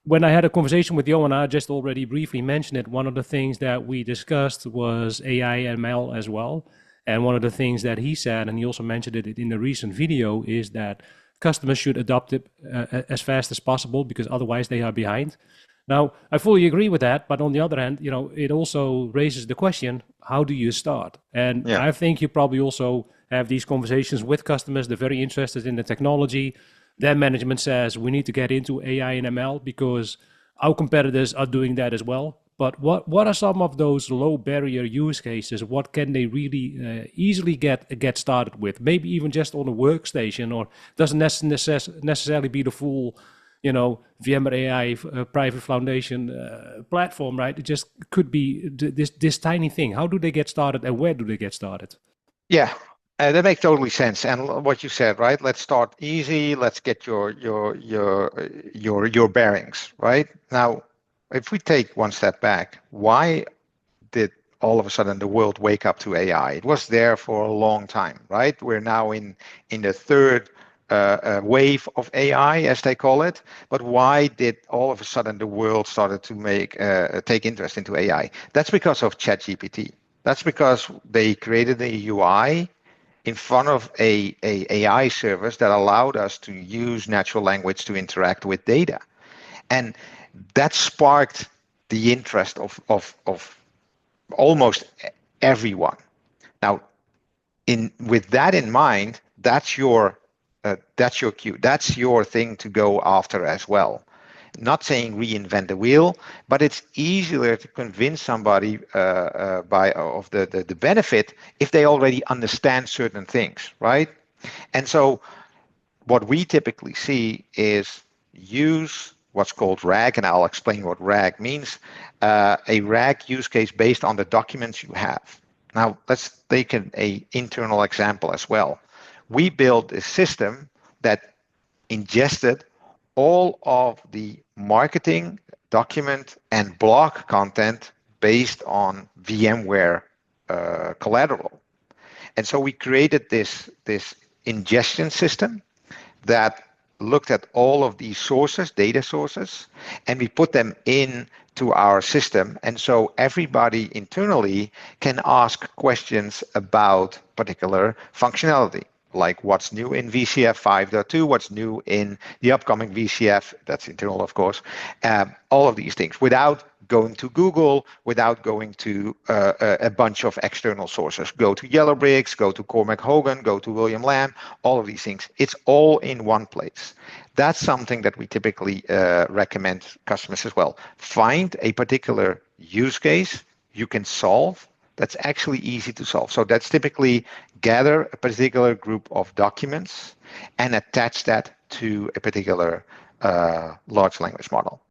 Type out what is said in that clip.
when I had a conversation with Johan, I just already briefly mentioned it. One of the things that we discussed was AI ML as well. And one of the things that he said, and he also mentioned it in the recent video, is that customers should adopt it as fast as possible because otherwise they are behind. Now, I fully agree with that, but on the other hand, it also raises the question, how do you start? And Yeah. I think you probably also have these conversations with customers. They're very interested in the technology. Their management says we need to get into AI and ML because our competitors are doing that as well. But what are some of those low barrier use cases? What can they really easily get started with? Maybe even just on a workstation, or doesn't necessarily be the full, VMware AI private foundation platform, right? It just could be this tiny thing. How do they get started, and where do they get started? Yeah, that makes totally sense. And what you said, right? Let's start easy. Let's get your bearings, right? Now, if we take one step back, why did all of a sudden the world wake up to AI? It was there for a long time, right? We're now in the third wave of AI, as they call it. But why did all of a sudden the world started to take interest into AI? That's because of ChatGPT. That's because they created a UI in front of a AI service that allowed us to use natural language to interact with data. And that sparked the interest of almost everyone. Now, with that in mind, that's your cue. That's your thing to go after as well. Not saying reinvent the wheel, but it's easier to convince somebody of the benefit if they already understand certain things, right? And so what we typically see is use what's called RAG, and I'll explain what RAG means. A RAG use case based on the documents you have. Now, let's take an internal example as well. We built a system that ingested all of the marketing document and blog content based on VMware collateral. And so we created this ingestion system that looked at all of these sources, data sources, and we put them in to our system. And so everybody internally can ask questions about particular functionality, like what's new in VCF 5.2, what's new in the upcoming VCF, that's internal, of course, all of these things without going to Google, without going to a bunch of external sources. Go to Yellowbricks, go to Cormac Hogan, go to William Lamb, all of these things. It's all in one place. That's something that we typically recommend customers as well. Find a particular use case you can solve that's actually easy to solve. So that's typically gather a particular group of documents and attach that to a particular large language model.